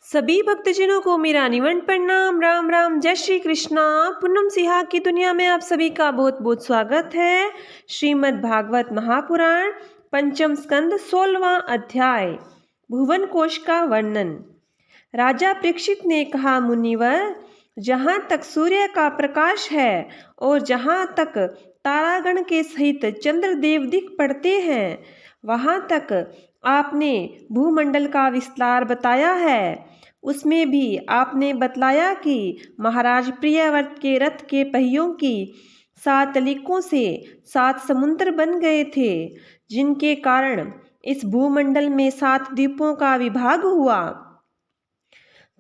सभी भक्तजनों को मेरा निवंद प्रणाम। राम राम, जय श्री कृष्णा। पूनम सिहा की दुनिया में आप सभी का बहुत बहुत स्वागत है। श्रीमद् भागवत महापुराण पंचम स्कंद 16वां अध्याय भुवन कोश का वर्णन। राजा परीक्षित ने कहा, मुनिवर, जहाँ तक सूर्य का प्रकाश है और जहाँ तक तारागण के सहित चंद्रदेव दिख पड़ते हैं, वहाँ तक आपने भूमंडल का विस्तार बताया है। उसमें भी आपने बतलाया कि महाराज प्रियव्रत के रथ के पहियों की 7 तलिकों से 7 समुद्र बन गए थे, जिनके कारण इस भूमंडल में 7 द्वीपों का विभाग हुआ।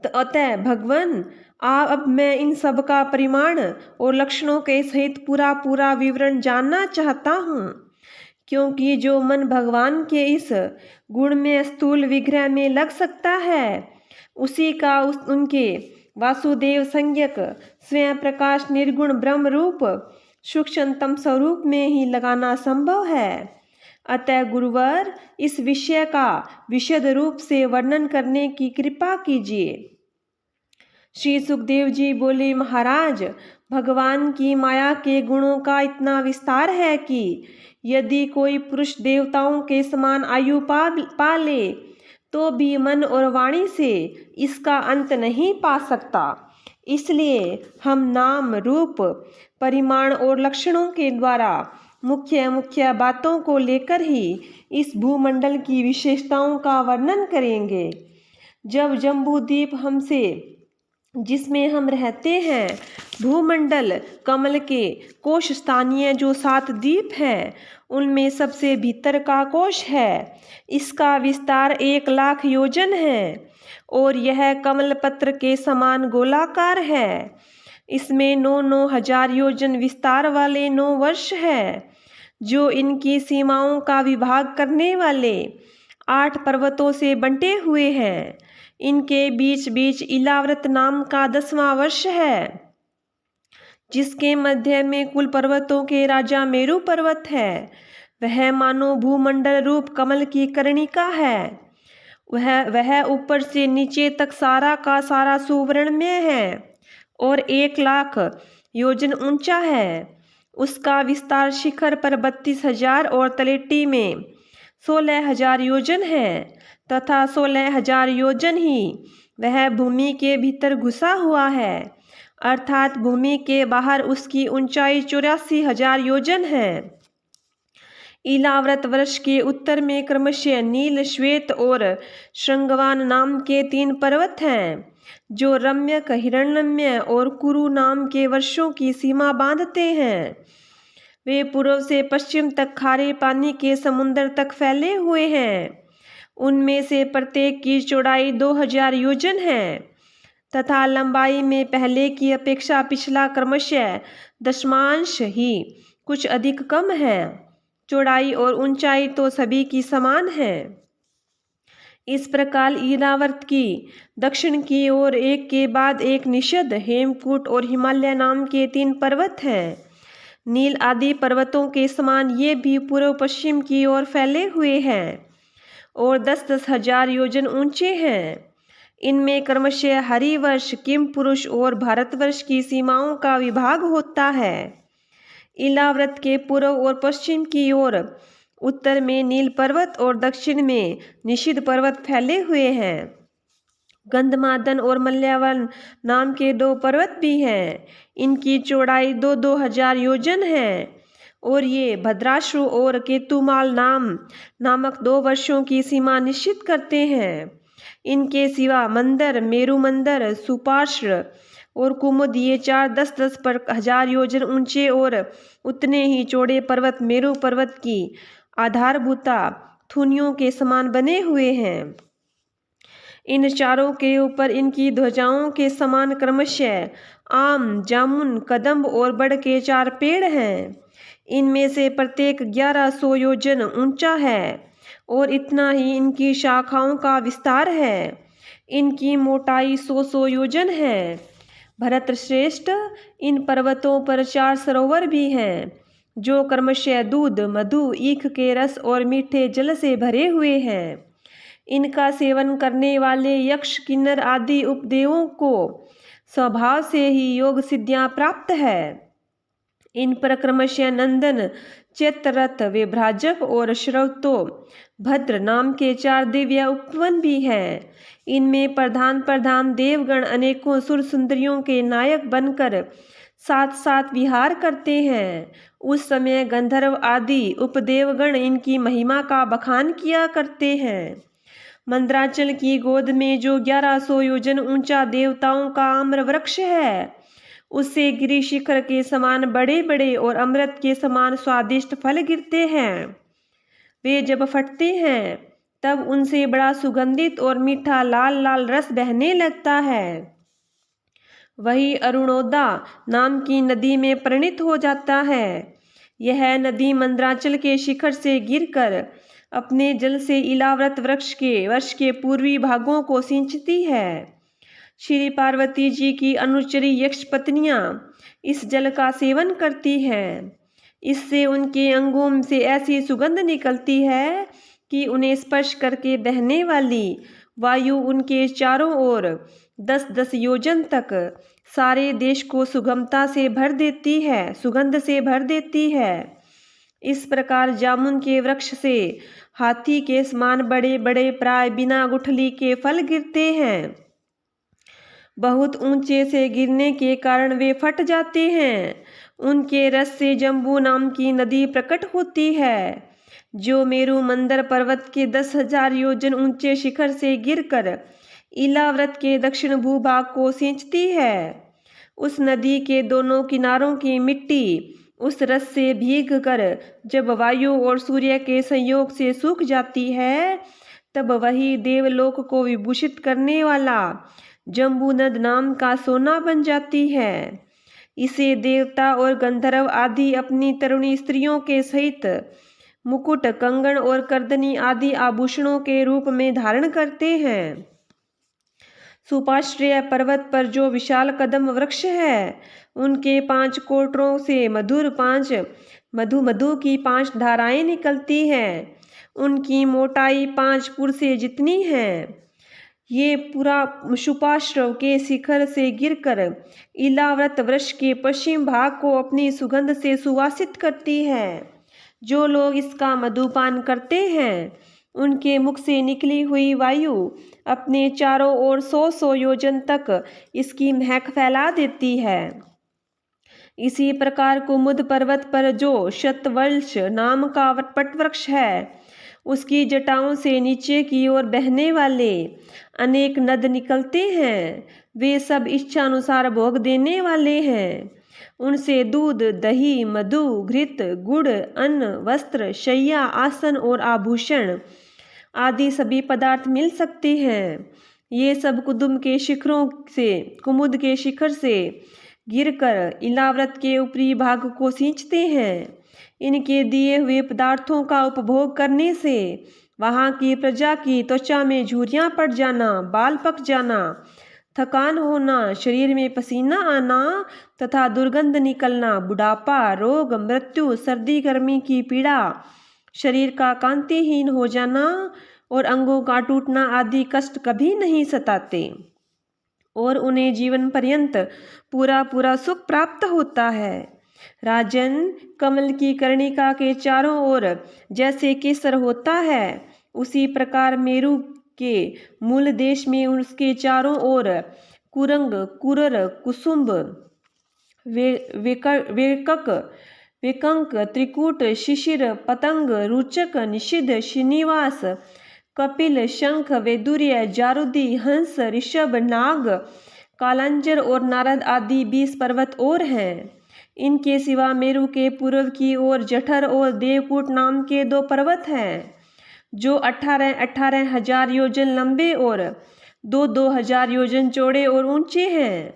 अतः भगवान, अब मैं इन सब का परिमाण और लक्षणों के सहित पूरा विवरण जानना चाहता हूँ, क्योंकि जो मन भगवान के इस गुण में स्थूल विग्रह में लग सकता है, उसी का उनके वासुदेव संज्ञक स्वयं प्रकाश निर्गुण ब्रह्म रूप सूक्ष्मतम स्वरूप में ही लगाना संभव है। अतः गुरुवर, इस विषय का विशद रूप से वर्णन करने की कृपा कीजिए। श्री सुखदेव जी बोले, महाराज, भगवान की माया के गुणों का इतना विस्तार है कि यदि कोई पुरुष देवताओं के समान आयु पा ले तो भी मन और वाणी से इसका अंत नहीं पा सकता। इसलिए हम नाम, रूप, परिमाण और लक्षणों के द्वारा मुख्य बातों को लेकर ही इस भूमंडल की विशेषताओं का वर्णन करेंगे। जब जम्बूद्वीप हमसे जिसमें हम रहते हैं, भूमंडल कमल के कोश स्थानीय जो 7 द्वीप हैं, उनमें सबसे भीतर का कोश है। इसका विस्तार 1,00,000 योजन है और यह कमल पत्र के समान गोलाकार है। इसमें 9,000 हजार योजन विस्तार वाले 9 वर्ष है, जो इनकी सीमाओं का विभाग करने वाले 8 पर्वतों से बंटे हुए हैं। इनके बीच बीच इलाव्रत नाम का 10वां वर्ष है, जिसके मध्य में कुल पर्वतों के राजा मेरु पर्वत है। वह मानो भूमंडल रूप कमल की कर्णिका है। वह ऊपर से नीचे तक सारा का सारा सुवर्णमय है और 1,00,000 योजन ऊंचा है। उसका विस्तार शिखर पर 32,000 और तलेटी में 16,000 योजन है तथा 16,000 योजन ही वह भूमि के भीतर घुसा हुआ है, अर्थात भूमि के बाहर उसकी ऊंचाई 84,000 योजन है। इलाव्रत वर्ष के उत्तर में क्रमशः नील, श्वेत और श्रृंगवान नाम के 3 पर्वत हैं, जो रम्यक, हिरण्यमय और कुरु नाम के वर्षों की सीमा बांधते हैं। वे पूर्व से पश्चिम तक खारे पानी के समुद्र तक फैले हुए हैं। उनमें से प्रत्येक की चौड़ाई 2,000 योजन है तथा लंबाई में पहले की अपेक्षा पिछला क्रमशः दशमांश ही कुछ अधिक कम है। चौड़ाई और ऊंचाई तो सभी की समान है। इस प्रकार इरावत की दक्षिण की ओर एक के बाद एक निषद, हेमकूट और हिमालय नाम के 3 पर्वत हैं। नील आदि पर्वतों के समान ये भी पूर्व पश्चिम की ओर फैले हुए हैं और 10-10 हजार योजन ऊंचे हैं। इनमें क्रमशः हरिवर्ष, किम पुरुष और भारतवर्ष की सीमाओं का विभाग होता है। इलाव्रत के पूर्व और पश्चिम की ओर उत्तर में नील पर्वत और दक्षिण में निषिद्ध पर्वत फैले हुए हैं। गंधमादन और मल्यावन नाम के 2 पर्वत भी हैं। इनकी चौड़ाई 2-2 हजार योजन है और ये भद्राश्रु और केतुमाल नामक 2 वर्षों की सीमा निश्चित करते हैं। इनके सिवा मंदर, मेरु मंदर, सुपार्श्व और कुमुद, ये 4 10-10 हजार योजन ऊंचे और उतने ही चौड़े पर्वत मेरु पर्वत की आधारभूता थुनियों के समान बने हुए हैं। इन चारों के ऊपर इनकी ध्वजाओं के समान क्रमशः आम, जामुन, कदम्ब और बड़ के 4 पेड़ हैं। इनमें से प्रत्येक 1100 योजन ऊंचा है और इतना ही इनकी शाखाओं का विस्तार है। इनकी मोटाई 100 योजन है। भरत श्रेष्ठ, इन पर्वतों पर 4 सरोवर भी हैं, जो क्रमशः दूध, मधु, ईख के रस और मीठे जल से भरे हुए हैं। इनका सेवन करने वाले यक्ष, किन्नर आदि उपदेवों को स्वभाव से ही योग सिद्धियां प्राप्त है। इन पर क्रमशः नंदन, चैत्ररथ, विभ्राजक और श्रवतो भद्र नाम के 4 दिव्य उपवन भी हैं। इनमें प्रधान प्रधान देवगण अनेकों सुर सुंदरियों के नायक बनकर साथ साथ विहार करते हैं। उस समय गंधर्व आदि उपदेवगण इनकी महिमा का बखान किया करते हैं। मंद्राचल की गोद में जो 1100 योजन ऊंचा देवताओं का आम्र वृक्ष है, उससे गिरि शिखर के समान बड़े बड़े और अमृत के समान स्वादिष्ट फल गिरते हैं। वे जब फटते हैं तब उनसे बड़ा सुगंधित और मीठा लाल लाल रस बहने लगता है। वही अरुणोदा नाम की नदी में परिणित हो जाता है। यह नदी मंद्राचल के शिखर से गिरकर अपने जल से इलाव्रत वृक्ष के वर्ष के पूर्वी भागों को सिंचती है। श्री पार्वती जी की अनुचरी यक्ष पत्नियां इस जल का सेवन करती हैं। इससे उनके अंगों से ऐसी सुगंध निकलती है कि उन्हें स्पर्श करके बहने वाली वायु उनके चारों ओर 10-10 योजन तक सारे देश को सुगमता से भर देती है, सुगंध से भर देती है। इस प्रकार जामुन के वृक्ष से हाथी के समान बड़े बड़े प्राय बिना गुठली के फल गिरते हैं। बहुत ऊंचे से गिरने के कारण वे फट जाते हैं। उनके रस से जम्बू नाम की नदी प्रकट होती है, जो मेरु मंदर पर्वत के 10,000 योजन ऊंचे शिखर से गिरकर इलाव्रत के दक्षिण भूभाग को सिंचती है। उस नदी के दोनों किनारों की मिट्टी उस रस से भीग कर जब वायु और सूर्य के संयोग से सूख जाती है, तब वही देवलोक को विभूषित करने वाला जम्बूनद नाम का सोना बन जाती है। इसे देवता और गंधर्व आदि अपनी तरुणी स्त्रियों के सहित मुकुट, कंगन और करदनी आदि आभूषणों के रूप में धारण करते हैं। सुपाश्रय पर्वत पर जो विशाल कदम वृक्ष है, उनके 5 कोटरों से मधु की 5 धाराएं निकलती हैं। उनकी मोटाई 5 पुरसे जितनी है। ये पूरा सुपाश्रव के शिखर से गिरकर इलाव्रत वृक्ष के पश्चिम भाग को अपनी सुगंध से सुवासित करती है। जो लोग इसका मधुपान करते हैं, उनके मुख से निकली हुई वायु अपने चारों ओर 100-100 योजन तक इसकी महक फैला देती है। इसी प्रकार कुमुद पर्वत पर जो शतवल्श नाम का वटवृक्ष है, उसकी जटाओं से नीचे की ओर बहने वाले अनेक नद निकलते हैं। वे सब इच्छानुसार भोग देने वाले हैं। उनसे दूध, दही, मधु, घृत, गुड़, अन्न, वस्त्र, शैया, आसन और आभूषण आदि सभी पदार्थ मिल सकते हैं। ये सब कुमुद के शिखर से गिरकर इलाव्रत के ऊपरी भाग को सींचते हैं। इनके दिए हुए पदार्थों का उपभोग करने से वहाँ की प्रजा की त्वचा में झुर्रियाँ पड़ जाना, बाल पक जाना, थकान होना, शरीर में पसीना आना तथा दुर्गंध निकलना, बुढ़ापा, रोग, मृत्यु, सर्दी गर्मी की पीड़ा, शरीर का कांतिहीन हो जाना और अंगों का टूटना आदि कष्ट कभी नहीं सताते और उन्हें जीवन पर्यंत पूरा सुख प्राप्त होता है। राजन, कमल की कर्णिका के चारों ओर जैसे केसर होता है, उसी प्रकार मेरु के मूल देश में उसके चारों ओर कुरंग, कुरर, कुसुम्ब, वेकंक, त्रिकूट, शिशिर, पतंग, रुचक, निषिद्ध, श्रीनिवास, कपिल, शंख, वैदुर्य, जारुदी, हंस, ऋषभ, नाग, कालांजर और नारद आदि 20 पर्वत और हैं। इनके सिवा मेरु के पूर्व की ओर जठर और देवकूट नाम के 2 पर्वत हैं, जो 18,000 हजार योजन लंबे और 2,000 हजार योजन चौड़े और ऊंचे हैं।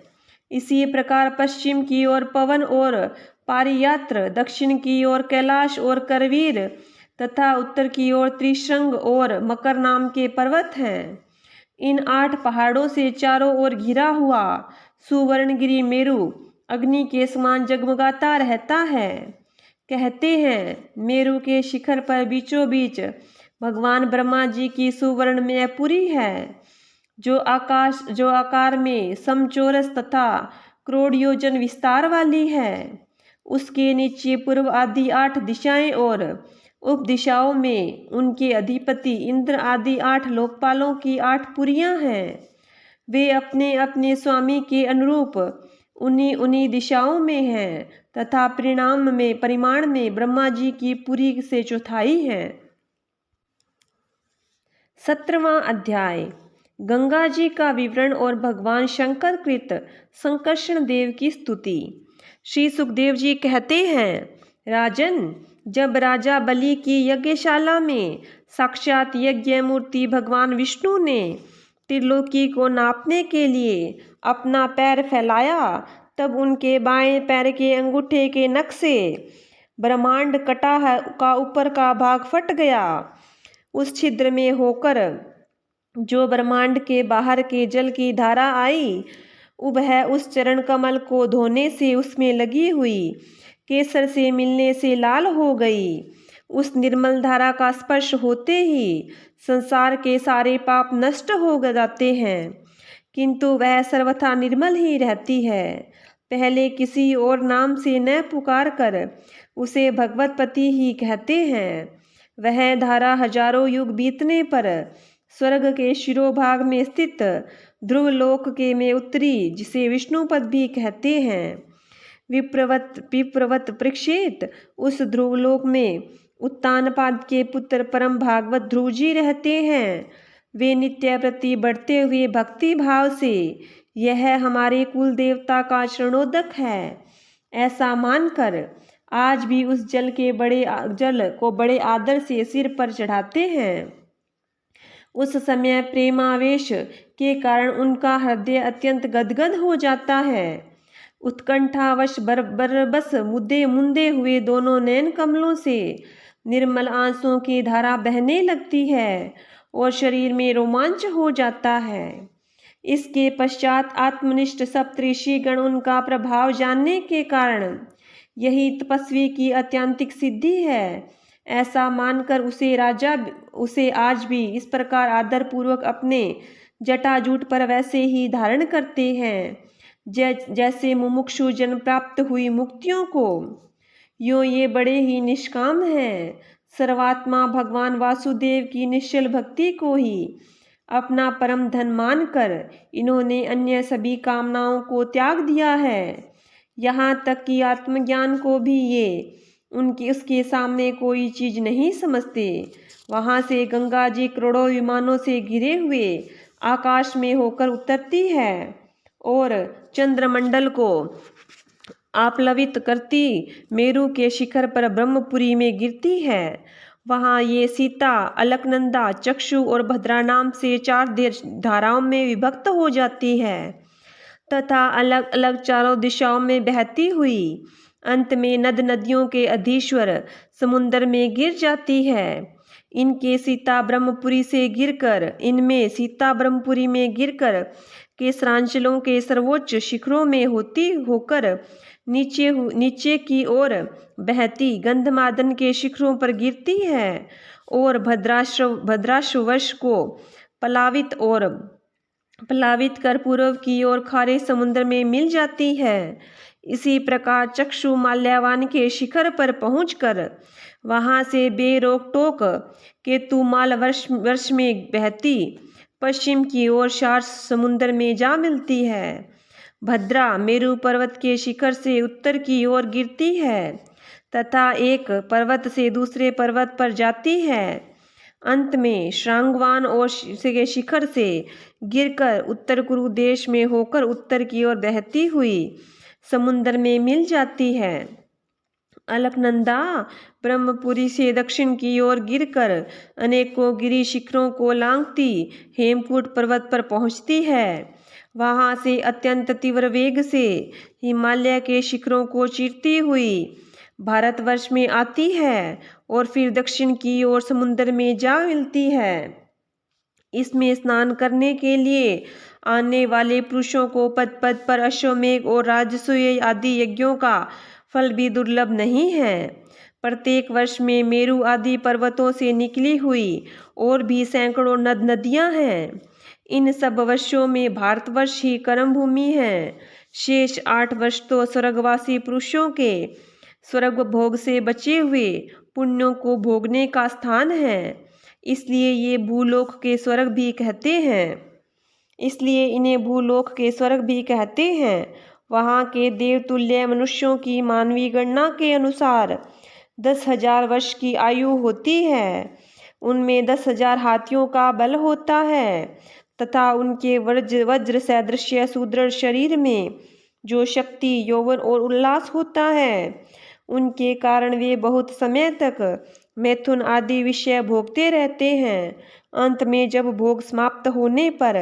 इसी प्रकार पश्चिम की ओर पवन और पारियात्र, दक्षिण की ओर कैलाश और करवीर तथा उत्तर की ओर त्रिशृंग और मकर नाम के पर्वत हैं। इन 8 पहाड़ों से चारों ओर घिरा हुआ सुवर्णगिरि मेरु अग्नि के समान जगमगाता रहता है। कहते हैं, मेरु के शिखर पर बीचों बीच भगवान ब्रह्मा जी की सुवर्णमय पुरी है, जो आकार में समचौरस तथा करोड़ योजन विस्तार वाली है। उसके नीचे पूर्व आदि 8 दिशाएं और उप दिशाओं में उनके अधिपति इंद्र आदि 8 लोकपालों की 8 पुरियां हैं। वे अपने अपने स्वामी के अनुरूप उन्हीं उन्हीं दिशाओं में हैं तथा परिमाण में ब्रह्मा जी की पुरी से चौथाई है। 17वां अध्याय गंगा जी का विवरण और भगवान शंकर कृत संकर्षण देव की स्तुति। श्री सुखदेव जी कहते हैं, राजन, जब राजा बलि की यज्ञशाला में साक्षात यज्ञ मूर्ति भगवान विष्णु ने त्रिलोकी को नापने के लिए अपना पैर फैलाया, तब उनके बाएं पैर के अंगूठे के नख से ब्रह्मांड कटा का ऊपर का भाग फट गया। उस छिद्र में होकर जो ब्रह्मांड के बाहर के जल की धारा आई, वह उस चरण कमल को धोने से उसमें लगी हुई केसर से मिलने से लाल हो गई। उस निर्मल धारा का स्पर्श होते ही संसार के सारे पाप नष्ट हो जाते हैं, किंतु वह सर्वथा निर्मल ही रहती है। पहले किसी और नाम से न पुकार कर उसे भगवतपति ही कहते हैं। वह धारा हजारों युग बीतने पर स्वर्ग के शिरोभाग में स्थित ध्रुवलोक के में उतरी, जिसे विष्णुपद भी कहते हैं। विप्रवत परीक्षित, उस ध्रुवलोक में उत्तानपाद के पुत्र परम भागवत ध्रुव जी रहते हैं। वे नित्य प्रति बढ़ते हुए भक्ति भाव से यह हमारे कुल देवता का शरणोदक है ऐसा मानकर आज भी उस जल को बड़े आदर से सिर पर चढ़ाते हैं। उस समय प्रेमावेश के कारण उनका हृदय अत्यंत गदगद हो जाता है। उत्कंठावश बरबस मुंदे हुए दोनों नयन कमलों से निर्मल आंसुओं की धारा बहने लगती है और शरीर में रोमांच हो जाता है। इसके पश्चात आत्मनिष्ठ सप्तऋषि गण उनका प्रभाव जानने के कारण यही तपस्वी की अत्यंतिक सिद्धि है ऐसा मानकर उसे आज भी इस प्रकार आदर पूर्वक अपने जटाजूट पर वैसे ही धारण करते हैं जैसे मुमुक्षु जन प्राप्त हुई मुक्तियों को। यो ये बड़े ही निष्काम हैं। सर्वात्मा भगवान वासुदेव की निश्चल भक्ति को ही अपना परम धन मानकर इन्होंने अन्य सभी कामनाओं को त्याग दिया है। यहाँ तक कि आत्मज्ञान को भी ये उसके सामने कोई चीज नहीं समझते। वहाँ से गंगा जी करोड़ों विमानों से घिरे हुए आकाश में होकर उतरती है और चंद्रमंडल को आप्लावित करती मेरु के शिखर पर ब्रह्मपुरी में गिरती है। वहाँ ये सीता, अलकनंदा, चक्षु और भद्रा नाम से 4 धाराओं में विभक्त हो जाती है तथा अलग अलग चारों दिशाओं में बहती हुई अंत में नदियों के अधीश्वर समुद्र में गिर जाती है। इनमें सीता ब्रह्मपुरी में गिरकर केसरांचलों के सर्वोच्च शिखरों में होकर नीचे की ओर बहती गंधमादन के शिखरों पर गिरती है और भद्राश्ववश को पलावित कर पूर्व की ओर खारे समुद्र में मिल जाती है। इसी प्रकार चक्षु माल्यावान के शिखर पर पहुंचकर वहां से बेरोक टोक केतुमाल वर्ष में बहती पश्चिम की ओर शार्स समुद्र में जा मिलती है। भद्रा मेरु पर्वत के शिखर से उत्तर की ओर गिरती है तथा एक पर्वत से दूसरे पर्वत पर जाती है। अंत में श्रांगवान और के शिखर से गिरकर उत्तर कुरु देश में होकर उत्तर की ओर बहती हुई समुद्र में मिल जाती है। अलकनंदा ब्रह्मपुरी से दक्षिण की ओर गिरकर अनेकों गिरी शिखरों को लांघती हेमकूट पर्वत पर पहुंचती है। वहां से अत्यंत तीव्र वेग से हिमालय के शिखरों को चीरती हुई भारतवर्ष में आती है और फिर दक्षिण की ओर समुद्र में जा मिलती है। इसमें स्नान करने के लिए आने वाले पुरुषों को पद पद पर अश्वमेघ और राजसूय आदि यज्ञों का फल भी दुर्लभ नहीं है। प्रत्येक वर्ष में मेरु आदि पर्वतों से निकली हुई और भी सैकड़ों नदियाँ हैं। इन सब वर्षों में भारतवर्ष ही कर्म भूमि है। शेष 8 वर्ष तो स्वर्गवासी पुरुषों के स्वर्ग भोग से बचे हुए पुण्यों को भोगने का स्थान है। इसलिए ये भूलोक के स्वर्ग भी कहते हैं। इसलिए इन्हें भूलोक के स्वर्ग भी कहते हैं। वहाँ के देवतुल्य मनुष्यों की मानवीय गणना के अनुसार 10,000 वर्ष की आयु होती है। उनमें 10,000 हाथियों का बल होता है तथा उनके वज्र सदृश सुदृढ़ शरीर में जो शक्ति, यौवन और उल्लास होता है, उनके कारण वे बहुत समय तक मैथुन आदि विषय भोगते रहते हैं। अंत में जब भोग समाप्त होने पर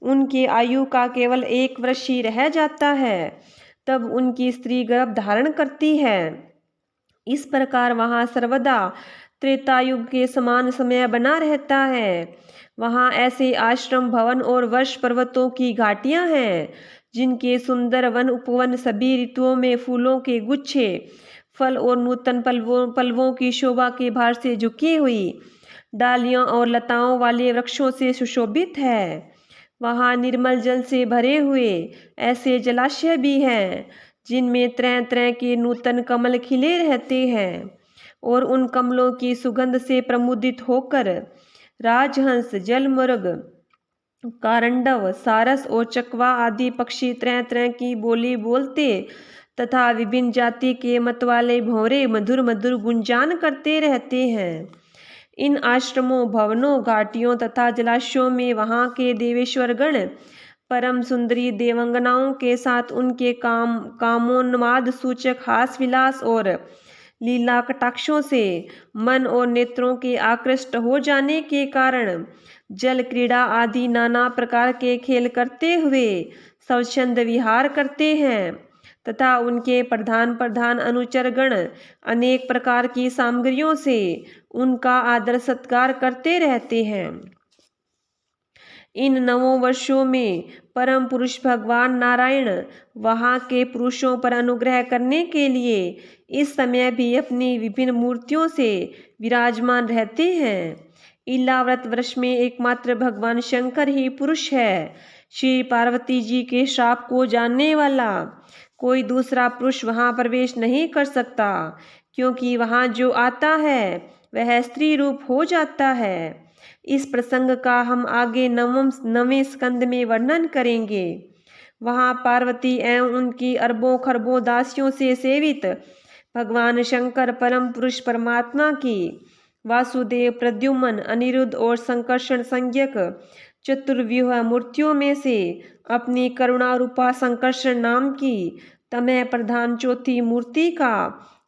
उनके आयु का केवल 1 वर्ष ही रह जाता है, तब उनकी स्त्री गर्भ धारण करती है। इस प्रकार वहाँ सर्वदा त्रेतायुग के समान समय बना रहता है। वहाँ ऐसे आश्रम, भवन और वर्ष पर्वतों की घाटियाँ हैं जिनके सुंदर वन उपवन सभी ऋतुओं में फूलों के गुच्छे, फल और नूतन पल्लवों की शोभा के भार से झुकी हुई डालियों और लताओं वाले वृक्षों से सुशोभित है। वहाँ निर्मल जल से भरे हुए ऐसे जलाशय भी हैं जिनमें तरह तरह के नूतन कमल खिले रहते हैं और उन कमलों की सुगंध से प्रमुदित होकर राजहंस, जलमृग, कारंडव, सारस और चकवा आदि पक्षी तरह तरह की बोली बोलते तथा विभिन्न जाति के मत वाले भौरे मधुर मधुर गुंजान करते रहते हैं। इन आश्रमों, भवनों, घाटियों तथा जलाशयों में वहाँ के देवेश्वरगण परम सुंदरी देवंगनाओं के साथ उनके कामोन्माद सूचक हास विलास और लीला कटाक्षों से मन और नेत्रों के आकृष्ट हो जाने के कारण जल क्रीड़ा आदि नाना प्रकार के खेल करते हुए स्वच्छंद विहार करते हैं तथा उनके प्रधान अनुचरगण अनेक प्रकार की सामग्रियों से उनका आदर सत्कार करते रहते हैं। इन 9 वर्षों में परम पुरुष भगवान नारायण वहाँ के पुरुषों पर अनुग्रह करने के लिए इस समय भी अपनी विभिन्न मूर्तियों से विराजमान रहते हैं। इलाव्रत वर्ष में एकमात्र भगवान शंकर ही पुरुष है। श्री पार्वती जी के श्राप को जानने वाला कोई दूसरा पुरुष वहाँ प्रवेश नहीं कर सकता, क्योंकि वहाँ जो आता है वह स्त्री रूप हो जाता है। इस प्रसंग का हम आगे 9वें स्कंद में वर्णन करेंगे। वहाँ पार्वती एवं उनकी अरबों खरबों दासियों से सेवित भगवान शंकर परम पुरुष परमात्मा की वासुदेव, प्रद्युम्न, अनिरुद्ध और संकर्षण संज्ञक चतुर्व्यूह मूर्तियों में से अपनी करुणा रूपा संकर्षण नाम की तमह प्रधान चौथी मूर्ति का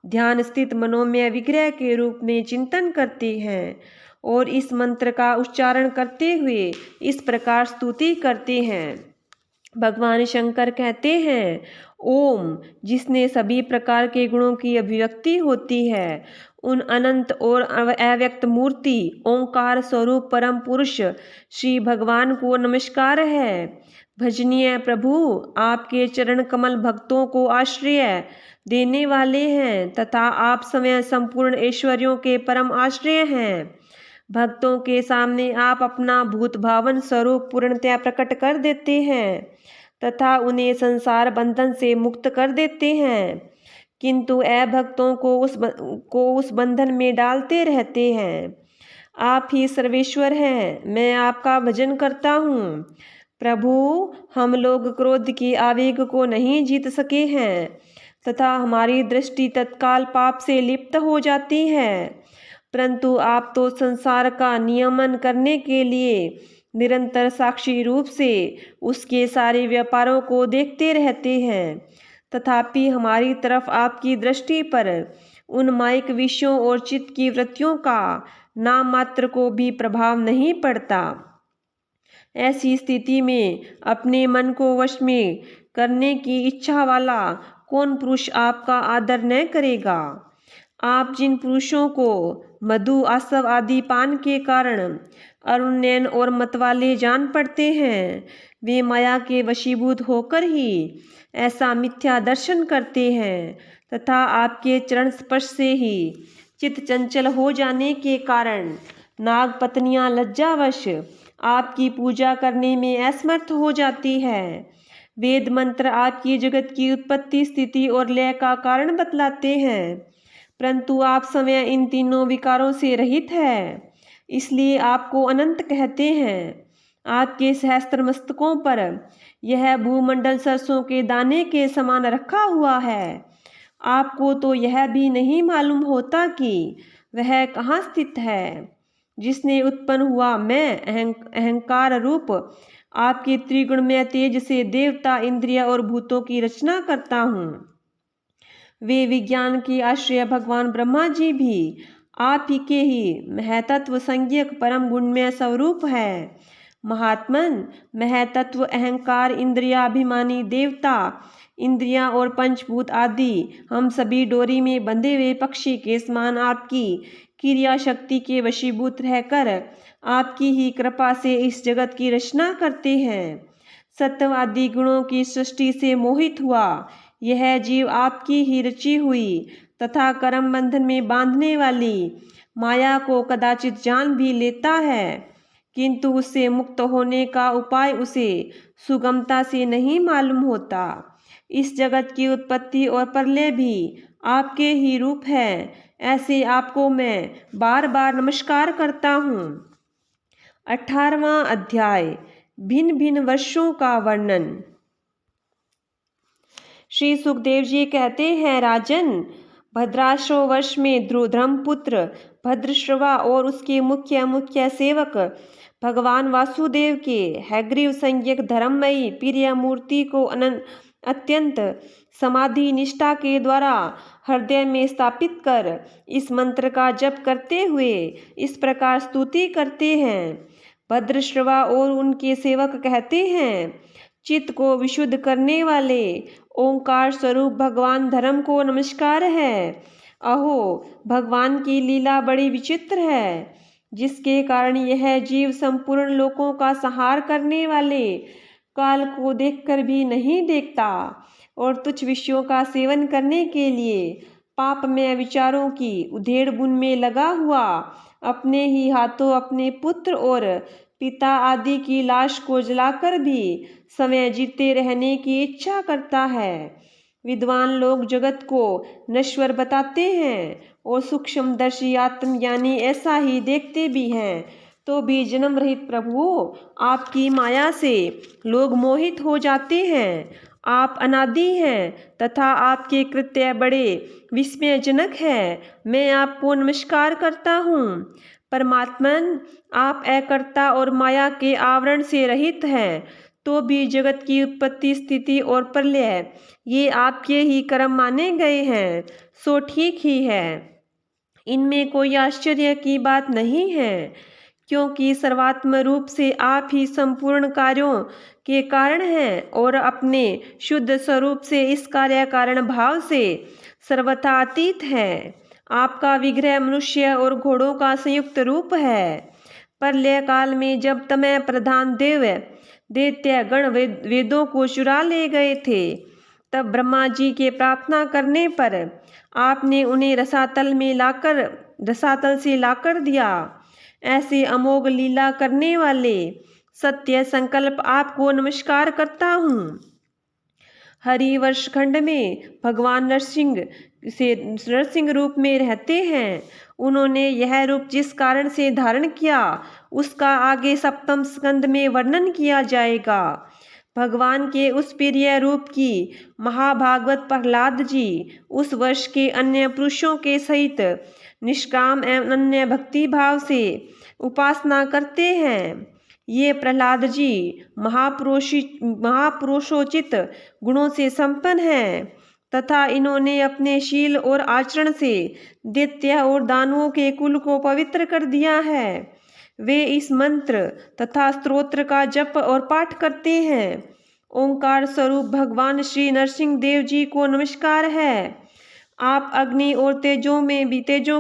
ध्यान स्थित मनोमय विग्रह के रूप में चिंतन करते हैं और इस मंत्र का उच्चारण करते हुए इस प्रकार स्तुति करते हैं। भगवान शंकर कहते हैं, ओम, जिसने सभी प्रकार के गुणों की अभिव्यक्ति होती है, उन अनंत और अव्यक्त मूर्ति ओंकार स्वरूप परम पुरुष श्री भगवान को नमस्कार है। भजनीय प्रभु, आपके चरण कमल भक्तों को आश्रय देने वाले हैं तथा आप स्वयं संपूर्ण ऐश्वर्यों के परम आश्रय हैं। भक्तों के सामने आप अपना भूत भावन स्वरूप पूर्णतया प्रकट कर देते हैं तथा उन्हें संसार बंधन से मुक्त कर देते हैं, किंतु अभक्तों को उस बंधन में डालते रहते हैं। आप ही सर्वेश्वर हैं, मैं आपका भजन करता हूँ। प्रभु, हम लोग क्रोध की आवेग को नहीं जीत सके हैं तथा हमारी दृष्टि तत्काल पाप से लिप्त हो जाती है, परंतु आप तो संसार का नियमन करने के लिए निरंतर साक्षी रूप से उसके सारे व्यापारों को देखते रहते हैं, तथापि हमारी तरफ आपकी दृष्टि पर उन मायिक विषयों और चित्त की वृत्तियों का नाम मात्र को भी प्रभाव नहीं पड़ता। ऐसी स्थिति में अपने मन को वश में करने की इच्छा वाला कौन पुरुष आपका आदर न करेगा। आप जिन पुरुषों को मधु, आसव आदि पान के कारण अरुण नयन और मतवाले जान पड़ते हैं। वे माया के वशीभूत होकर ही ऐसा मिथ्या दर्शन करते हैं तथा आपके चरण स्पर्श से ही चित्त चंचल हो जाने के कारण नाग पत्नियां लज्जावश आपकी पूजा करने में असमर्थ हो जाती है। वेद मंत्र आपकी जगत की उत्पत्ति, स्थिति और लय का कारण बतलाते हैं, परंतु आप स्वयं इन तीनों विकारों से रहित है, इसलिए आपको अनंत कहते हैं। आपके सहस्त्र मस्तकों पर यह भूमंडल सरसों के दाने के समान रखा हुआ है। आपको तो यह भी नहीं मालूम होता कि वह कहाँ स्थित है। जिसने उत्पन्न हुआ मैं अहंकार रूप आपके त्रिगुणमय तेज से देवता, इंद्रिया और भूतों की रचना करता हूँ। वे विज्ञान के आश्रय भगवान ब्रह्मा जी भी आप ही के ही महतत्व संज्ञक परम गुणमय स्वरूप है। महात्मन, महतत्व अहंकार, इंद्रियाभिमानी देवता, इंद्रियां और पंचभूत आदि हम सभी डोरी में बंधे हुए पक्षी के समान आपकी क्रिया शक्ति के वशीभूत रहकर आपकी ही कृपा से इस जगत की रचना करते हैं। सत्व आदि गुणों की सृष्टि से मोहित हुआ यह जीव आपकी ही रची हुई तथा कर्म बंधन में बांधने वाली माया को कदाचित जान भी लेता है, किंतु उससे मुक्त होने का उपाय उसे सुगमता से नहीं मालूम होता। इस जगत की उत्पत्ति और प्रलय भी आपके ही रूप है, ऐसे आपको मैं बार बार नमस्कार करता हूँ। 18वां अध्याय, भिन्न भिन्न वर्षों का वर्णन। श्री सुखदेव जी कहते हैं, राजन, भद्राश्व वर्ष में धर्मपुत्र भद्रश्रवा और उसके मुख्य सेवक भगवान वासुदेव के हैग्रीव संज्ञक धर्ममयी प्रिय मूर्ति को अत्यंत समाधि निष्ठा के द्वारा हृदय में स्थापित कर इस मंत्र का जप करते हुए इस प्रकार स्तुति करते हैं। भद्रश्रवा और उनके सेवक कहते हैं, चित्त को विशुद्ध करने वाले ओंकार स्वरूप भगवान धर्म को नमस्कार है। अहो, भगवान की लीला बड़ी विचित्र है, जिसके कारण यह जीव संपूर्ण लोकों का संहार करने वाले काल को देखकर भी नहीं देखता और तुच्छ विषयों का सेवन करने के लिए पापमय विचारों की उधेड़ बुन में लगा हुआ अपने ही हाथों अपने पुत्र और पिता आदि की लाश को जलाकर भी समय जीते रहने की इच्छा करता है। विद्वान लोग जगत को नश्वर बताते हैं और सूक्ष्मदर्शी आत्मज्ञानी ऐसा ही देखते भी हैं, तो भी जन्म रहित प्रभु आपकी माया से लोग मोहित हो जाते हैं। आप अनादि हैं तथा आपके कृत्य बड़े विस्मयजनक है। मैं आपको नमस्कार करता हूँ। परमात्मन, आप अकर्ता और माया के आवरण से रहित हैं, तो भी जगत की उत्पत्ति, स्थिति और प्रलय ये आपके ही कर्म माने गए हैं, सो ठीक ही है। इनमें कोई आश्चर्य की बात नहीं है, क्योंकि सर्वात्म रूप से आप ही संपूर्ण कार्यों के कारण हैं और अपने शुद्ध स्वरूप से इस कार्य कारण भाव से सर्वथा अतीत है। आपका विग्रह मनुष्य और घोड़ों का संयुक्त रूप है। प्रलय काल में जब तमय प्रधान दैत्य गण वेदों को चुरा ले गए थे, तब ब्रह्मा जी के प्रार्थना करने पर आपने उन्हें रसातल से लाकर दिया। ऐसे अमोघ लीला करने वाले सत्य संकल्प आपको नमस्कार करता हूँ। हरिवर्ष खंड में भगवान नरसिंह रूप में रहते हैं। उन्होंने यह रूप जिस कारण से धारण किया उसका आगे सप्तम स्कंद में वर्णन किया जाएगा। भगवान के उस प्रिय रूप की महाभागवत प्रहलाद जी उस वर्ष के अन्य पुरुषों के सहित निष्काम एवं अन्य भक्ति भाव से उपासना करते हैं। ये प्रहलाद जी महापुरुषोचित गुणों से संपन्न हैं तथा इन्होंने अपने शील और आचरण से दैत्य और दानवों के कुल को पवित्र कर दिया है। वे इस मंत्र तथा स्तोत्र का जप और पाठ करते हैं। ओंकार स्वरूप भगवान श्री नरसिंह देव जी को नमस्कार है। आप अग्नि और तेजों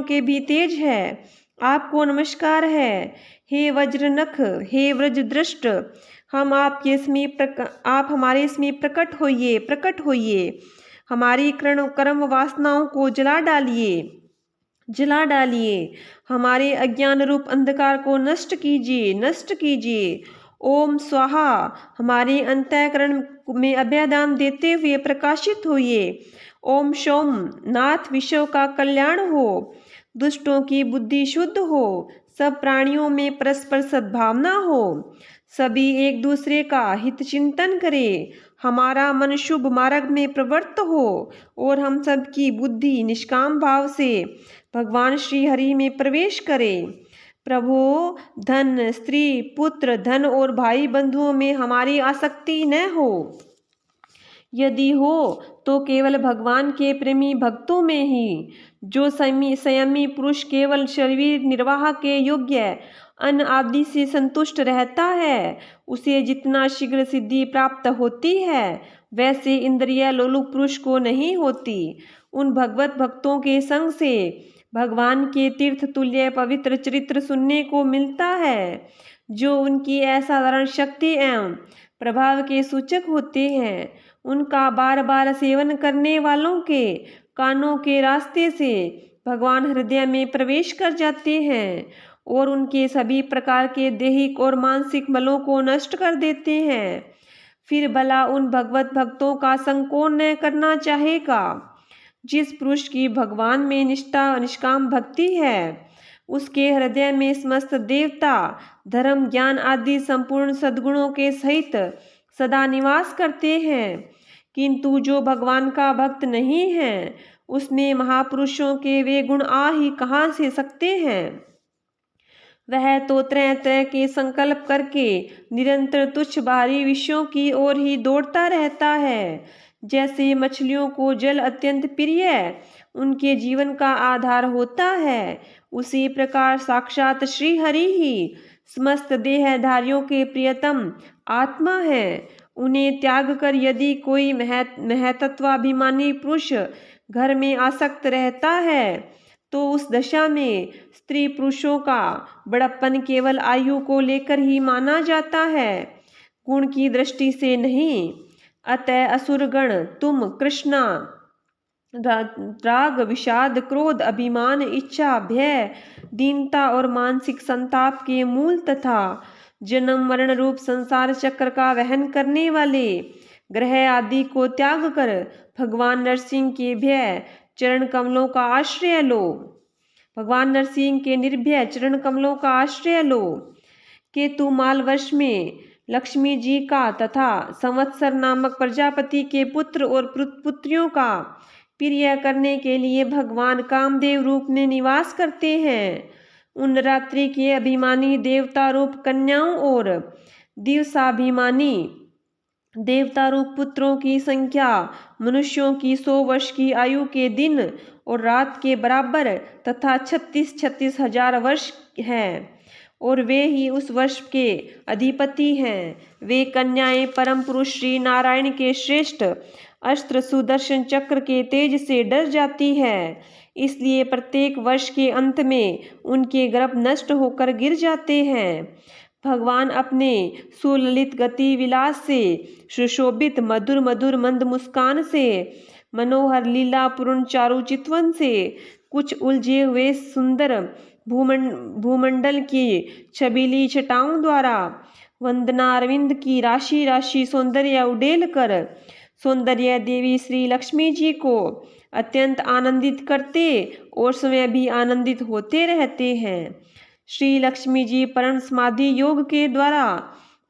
के भी तेज है। आपको नमस्कार है। हे वज्रनख, हे व्रजदृष्ट, हम आपके समीप आप हमारे समीप प्रकट होइए, प्रकट होइए। हमारी कर्म वासनाओं को जला डालिए, जला डालिए। हमारे अज्ञान रूप अंधकार को नष्ट कीजिए, नष्ट कीजिए। ओम स्वाहा, हमारे अंतःकरण में अभयदान देते हुए प्रकाशित होइए। ओम शोम, नाथ विश्व का कल्याण हो, दुष्टों की बुद्धि शुद्ध हो, सब प्राणियों में परस्पर सद्भावना हो, सभी एक दूसरे का हित चिंतन करें, हमारा मन शुभ मार्ग में प्रवृत्त हो और हम सबकी बुद्धि निष्काम भाव से भगवान श्री हरि में प्रवेश करें। प्रभु, धन, स्त्री, पुत्र, धन और भाई बंधुओं में हमारी आसक्ति न हो। यदि हो तो केवल भगवान के प्रेमी भक्तों में ही। जो संयमी पुरुष केवल शरीर निर्वाह के योग्य अन्न आदि से संतुष्ट रहता है, उसे जितना शीघ्र सिद्धि प्राप्त होती है, वैसे इंद्रिय लोलुप पुरुष को नहीं होती। उन भगवत भक्तों के संग से भगवान के तीर्थ तुल्य पवित्र चरित्र सुनने को मिलता है, जो उनकी असाधारण शक्ति एवं प्रभाव के सूचक होते हैं। उनका बार बार सेवन करने वालों के कानों के रास्ते से भगवान हृदय में प्रवेश कर जाते हैं और उनके सभी प्रकार के दैहिक और मानसिक बलों को नष्ट कर देते हैं। फिर भला उन भगवत भक्तों का संग कौन न करना चाहेगा। जिस पुरुष की भगवान में निष्ठा निष्काम भक्ति है, उसके हृदय में समस्त देवता, धर्म, ज्ञान आदि संपूर्ण सद्गुणों के सहित सदा निवास करते हैं। किंतु जो भगवान का भक्त नहीं है, उसमें महापुरुषों के वे गुण आ ही कहाँ से सकते हैं। वह तो तरह तरह के संकल्प करके निरंतर तुच्छ बाहरी विषयों की ओर ही दौड़ता रहता है। जैसे मछलियों को जल अत्यंत प्रिय उनके जीवन का आधार होता है, उसी प्रकार साक्षात श्री हरि ही समस्त देहधारियों के प्रियतम आत्मा है। उन्हें त्याग कर यदि कोई महतत्वाभिमानी पुरुष घर में आसक्त रहता है, तो उस दशा में स्त्री पुरुषों का बड़प्पन केवल आयु को लेकर ही माना जाता है, गुण की दृष्टि से नहीं। अतः असुरगण तुम कृष्णा राग, विषाद, क्रोध, अभिमान, इच्छा, भय, दीनता और मानसिक संताप के मूल तथा जन्म मरण रूप संसार चक्र का वहन करने वाले ग्रह आदि को त्याग कर भगवान नरसिंह के भय चरण कमलों का आश्रय लो। भगवान नरसिंह के निर्भय चरण कमलों का आश्रय लो। केतु माल वर्ष में लक्ष्मी जी का तथा संवत्सर नामक प्रजापति के पुत्र और पुत्रियों का प्रिय करने के लिए भगवान कामदेव रूप में निवास करते हैं। उन रात्रि के अभिमानी देवता रूप कन्याओं और दिवसाभिमानी देवता रूप पुत्रों की संख्या मनुष्यों की 100 वर्ष की आयु के दिन और रात के बराबर तथा 36 हजार वर्ष है, और वे ही उस वर्ष के अधिपति हैं। वे कन्याएं परम पुरुष श्री नारायण के श्रेष्ठ अस्त्र सुदर्शन चक्र के तेज से डर जाती है, इसलिए प्रत्येक वर्ष के अंत में उनके गर्भ नष्ट होकर गिर जाते हैं। भगवान अपने सुललित गति विलास से सुशोभित मधुर मधुर मंद मुस्कान से मनोहर लीला पूर्ण चारु चितवन से कुछ उलझे हुए सुंदर भूमंडल की छबीली छटाओं द्वारा वंदना अरविंद की राशि राशि सौंदर्य उडेल कर सौंदर्य देवी श्री लक्ष्मी जी को अत्यंत आनंदित करते और स्वयं भी आनंदित होते रहते हैं। श्री लक्ष्मी जी परम समाधि योग के द्वारा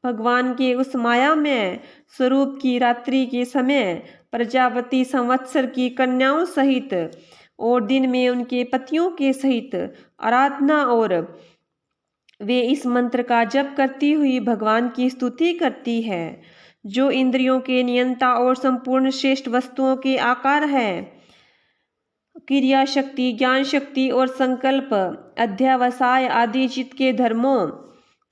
भगवान के उस मायामय स्वरूप की रात्रि के समय प्रजापति संवत्सर की कन्याओं सहित और दिन में उनके पतियों के सहित आराधना और वे इस मंत्र का जप करती हुई भगवान की स्तुति करती है, जो इंद्रियों के नियंता और संपूर्ण श्रेष्ठ वस्तुओं के आकार है। क्रिया शक्ति, ज्ञान शक्ति और संकल्प, अध्यावसाय आदि चित्त के धर्मों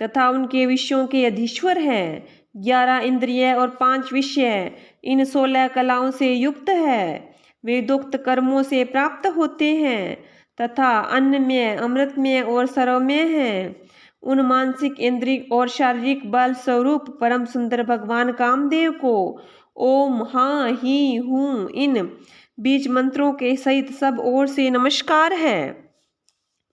तथा उनके विषयों के अधीश्वर है। 11 इंद्रिय और 5 विषय इन 16 कलाओं से युक्त है। वेदोक्त कर्मों से प्राप्त होते हैं तथा अन्नमय, अमृतमय और सर्वमय हैं। उन मानसिक, इंद्रिय और शारीरिक बल स्वरूप परम सुंदर भगवान कामदेव को ओम, हाँ, ही, हूँ इन बीज मंत्रों के सहित सब ओर से नमस्कार है।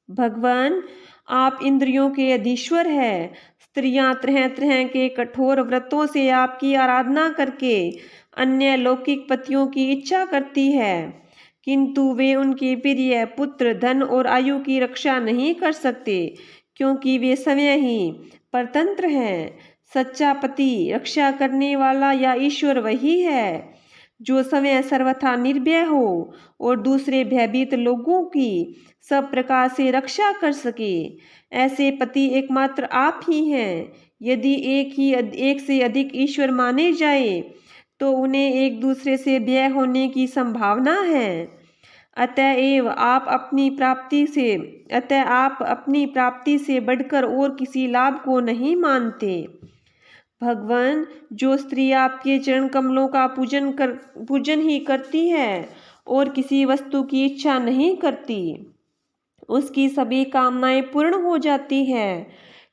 भगवान, आप इंद्रियों के अधीश्वर है। स्त्रियां तरह तरह के कठोर व्रतों से आपकी आराधना करके अन्य लौकिक पतियों की इच्छा करती है, किंतु वे उनके प्रिय पुत्र, धन और आयु की रक्षा नहीं कर सकते, क्योंकि वे स्वयं ही परतंत्र हैं। सच्चा पति, रक्षा करने वाला या ईश्वर वही है जो स्वयं सर्वथा निर्भय हो और दूसरे भयभीत लोगों की सब प्रकार से रक्षा कर सके। ऐसे पति एकमात्र आप ही हैं। यदि एक से अधिक ईश्वर माने जाए तो उन्हें एक दूसरे से भय होने की संभावना है। अतएव आप अपनी प्राप्ति से बढ़कर और किसी लाभ को नहीं मानते। भगवान, जो स्त्री आपके चरण कमलों का पूजन ही करती है और किसी वस्तु की इच्छा नहीं करती, उसकी सभी कामनाएं पूर्ण हो जाती है,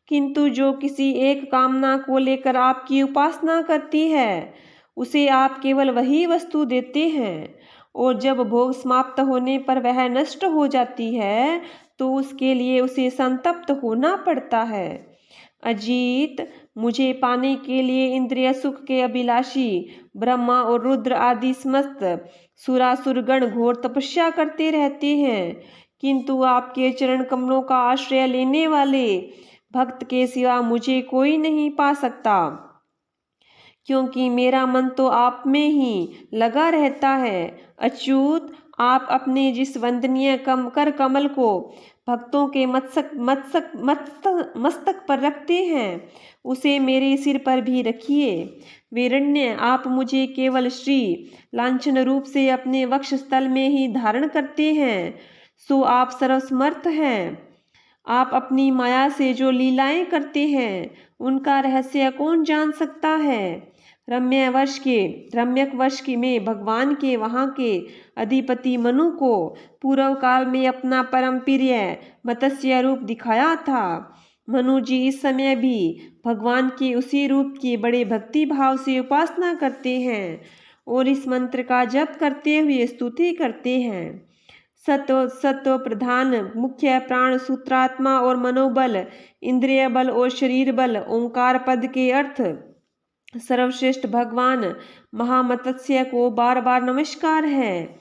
किंतु जो किसी एक कामना को लेकर आपकी उपासना करती है, उसे आप केवल वही वस्तु देते हैं, और जब भोग समाप्त होने पर वह नष्ट हो जाती है तो उसके लिए उसे संतप्त होना पड़ता है। अजीत, मुझे पाने के लिए इंद्रिय सुख के अभिलाषी ब्रह्मा और रुद्र आदि समस्त सुरासुरगण घोर तपस्या करते रहते हैं, किंतु आपके चरण कमलों का आश्रय लेने वाले भक्त के सिवा मुझे कोई नहीं पा सकता, क्योंकि मेरा मन तो आप में ही लगा रहता है। अच्युत, आप अपने जिस वंदनीय कर कमल को भक्तों के मस्तक पर रखते हैं, उसे मेरे सिर पर भी रखिए। वीरण्य, आप मुझे केवल श्री लांछन रूप से अपने वक्ष स्थल में ही धारण करते हैं, सो आप सर्वसमर्थ हैं। आप अपनी माया से जो लीलाएं करते हैं, उनका रहस्य कौन जान सकता है। रम्यक वर्ष में भगवान के वहाँ के अधिपति मनु को पूर्व काल में अपना परम प्रिय मत्स्य रूप दिखाया था। मनु जी इस समय भी भगवान के उसी रूप की बड़े भक्ति भाव से उपासना करते हैं और इस मंत्र का जप करते हुए स्तुति करते हैं। सत्व प्रधान मुख्य प्राण, सूत्रात्मा और मनोबल, इंद्रिय बल और शरीर बल, ओंकार पद के अर्थ सर्वश्रेष्ठ भगवान महामत्स्य को बार बार नमस्कार है।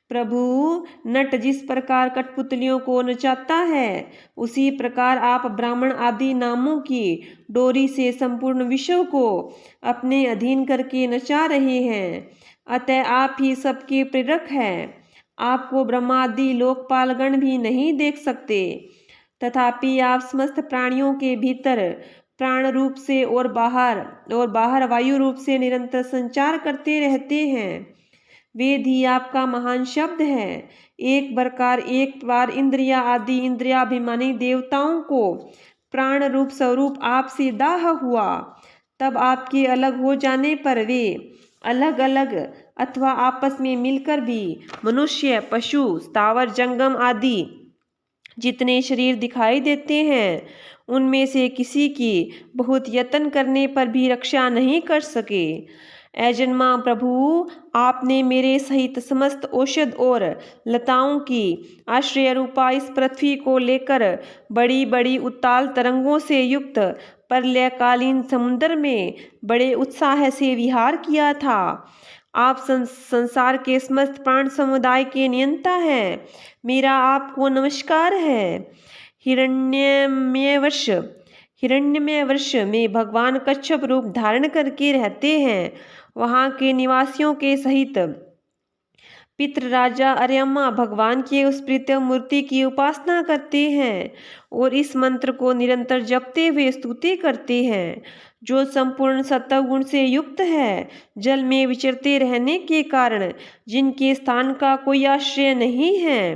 प्रभु, नट जिस प्रकार कठपुतलियों को नचाता है, उसी प्रकार आप ब्राह्मण आदि नामों की डोरी से संपूर्ण विश्व को अपने अधीन करके नचा रहे हैं। अतः आप ही सबके प्रेरक हैं। आपको ब्रह्मादि लोकपालगण भी नहीं देख सकते, तथापि आप समस्त प्राणियों के भीतर प्राण रूप से और बाहर वायु रूप से निरंतर संचार करते रहते हैं। वेद ही आपका महान शब्द है। एक बार इंद्रियाभिमानी देवताओं को प्राण रूप स्वरूप आपसे दाह हुआ, तब आपके अलग हो जाने पर वे अलग अलग अथवा आपस में मिलकर भी मनुष्य, पशु, स्थावर जंगम आदि जितने शरीर दिखाई देते हैं, उनमें से किसी की बहुत यत्न करने पर भी रक्षा नहीं कर सके। ऐजन्मा प्रभु, आपने मेरे सहित समस्त औषध और लताओं की आश्रय रूपा इस पृथ्वी को लेकर बड़ी बड़ी उताल तरंगों से युक्त प्रलयकालीन समुद्र में बड़े उत्साह से विहार किया था। आप संसार के समस्त प्राण समुदाय के नियंता हैं। मेरा आपको नमस्कार है। हिरण्यमय वर्ष में भगवान कच्छप रूप धारण करके रहते हैं। वहाँ के निवासियों के सहित पितृ राजा अर्यमा भगवान के उस प्रीतम मूर्ति की उपासना करते हैं और इस मंत्र को निरंतर जपते हुए स्तुति करते हैं, जो संपूर्ण सत्वगुण से युक्त है, जल में विचरते रहने के कारण जिनके स्थान का कोई आश्रय नहीं है,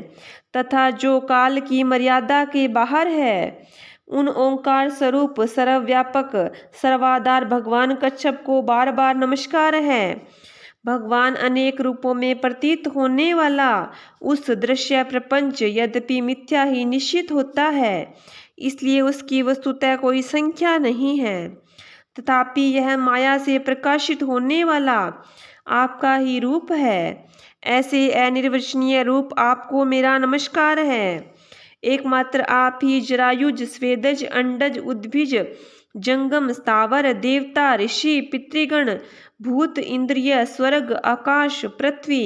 तथा जो काल की मर्यादा के बाहर है। उन ओंकार स्वरूप सर्वव्यापक सर्वाधार भगवान कच्छप को बार बार नमस्कार है। भगवान अनेक रूपों में प्रतीत होने वाला उस दृश्य प्रपंच यद्यपि मिथ्या ही निश्चित होता है, इसलिए उसकी वस्तुतः कोई संख्या नहीं है, तथापि यह माया से प्रकाशित होने वाला आपका ही रूप है। ऐसे अनिर्वचनीय रूप आपको मेरा नमस्कार है। एकमात्र आप ही जरायुज, स्वेदज, अंडज, उद्भिज, जंगम, स्थावर, देवता, ऋषि, पितृगण, भूत, इंद्रिय, स्वर्ग, आकाश, पृथ्वी,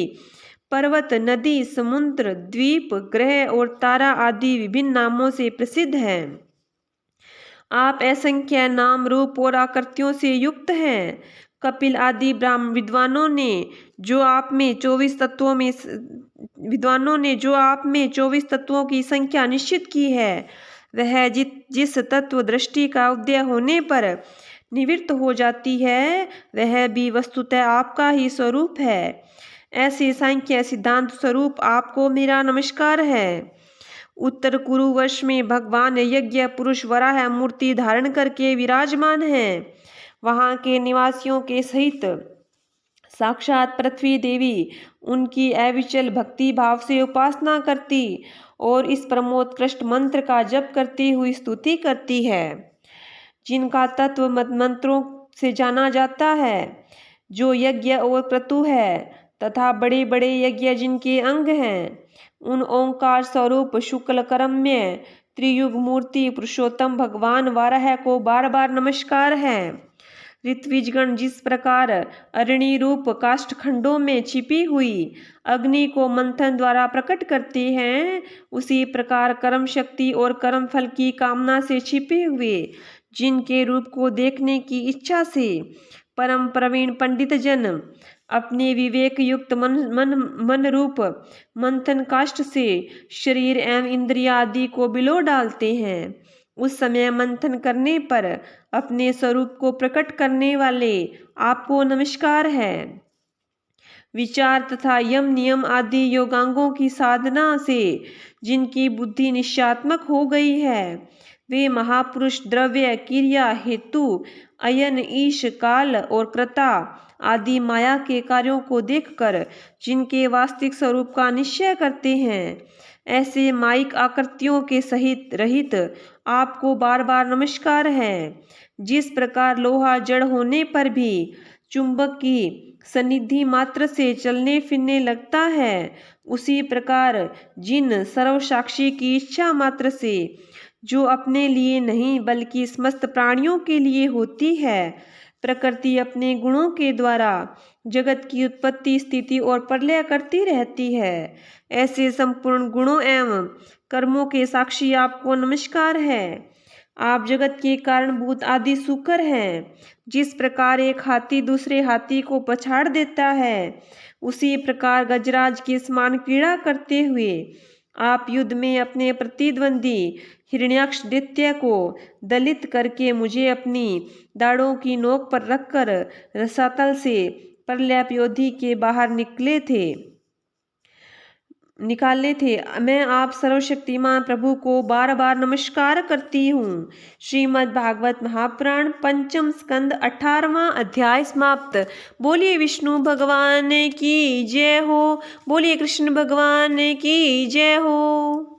पर्वत, नदी, समुद्र, द्वीप, ग्रह और तारा आदि विभिन्न नामों से प्रसिद्ध हैं। आप असंख्य नाम, रूप और आकृतियों से युक्त हैं। कपिल आदि ब्राह्मण विद्वानों ने जो आप में 24 तत्वों की संख्या निश्चित की है, वह जिस तत्व दृष्टि का उदय होने पर निवृत्त हो जाती है, वह भी वस्तुतः आपका ही स्वरूप है। ऐसे सांख्य सिद्धांत स्वरूप आपको मेरा नमस्कार है। उत्तर कुरुवश में भगवान यज्ञ पुरुष वराह मूर्ति धारण करके विराजमान हैं। वहाँ के निवासियों के सहित साक्षात पृथ्वी देवी उनकी अविचल भक्ति भाव से उपासना करती और इस प्रमोत्कृष्ट मंत्र का जप करती हुई स्तुति करती है, जिनका तत्व मंत्रों से जाना जाता है, जो यज्ञ और क्रतु है तथा बड़े बड़े यज्ञ जिनके अंग हैं, उन ओंकार स्वरूप शुक्ल करम्य त्रियुग मूर्ति पुरुषोत्तम भगवान वाराह को बार बार नमस्कार है। ऋत्विजगण जिस प्रकार अरणि रूप काष्ठखंडों में छिपी हुई अग्नि को मंथन द्वारा प्रकट करते हैं, उसी प्रकार कर्म शक्ति और कर्म फल की कामना से छिपे हुए जिनके रूप को देखने की इच्छा से परम प्रवीण पंडित जन अपने विवेक युक्त मन रूप मंथन काष्ठ से शरीर एवं इंद्रिया आदि को बिलो डालते हैं, उस समय मंथन करने पर अपने स्वरूप को प्रकट करने वाले आपको नमस्कार है। विचार तथा यम नियम आदि योगांगों की साधना से जिनकी बुद्धि निश्चयात्मक हो गई है, वे महापुरुष द्रव्य, क्रिया, हेतु, अयन, ईश, काल और कृता आदि माया के कार्यों को देखकर जिनके वास्तविक स्वरूप का निश्चय करते हैं, ऐसे माइक आकृतियों के सहित रहित आपको बार बार नमस्कार है। जिस प्रकार लोहा जड़ होने पर भी चुंबक की सन्निधि मात्र से चलने फिरने लगता है, उसी प्रकार जिन सर्वसाक्षी की इच्छा मात्र से, जो अपने लिए नहीं बल्कि समस्त प्राणियों के लिए होती है, प्रकृति अपने गुणों के द्वारा जगत की उत्पत्ति, स्थिति और प्रलय करती रहती है। ऐसे संपूर्ण गुणों एवं कर्मों के साक्षी आपको नमस्कार है। आप जगत के कारणभूत आदि सुकर हैं। जिस प्रकार एक हाथी दूसरे हाथी को पछाड़ देता है, उसी प्रकार गजराज के समान क्रीड़ा करते हुए आप युद्ध में अपने प्रतिद्वंदी हिरण्याक्ष दैत्य को दलित करके मुझे अपनी दाढ़ों की नोक पर रखकर रसातल से प्रलयप्योधि के बाहर निकाले थे। मैं आप सर्वशक्तिमान प्रभु को बार बार नमस्कार करती हूँ। श्रीमद् भागवत महापुराण पंचम स्कंद 18वां अध्याय समाप्त। बोलिए विष्णु भगवान की जय हो। बोलिए कृष्ण भगवान की जय हो।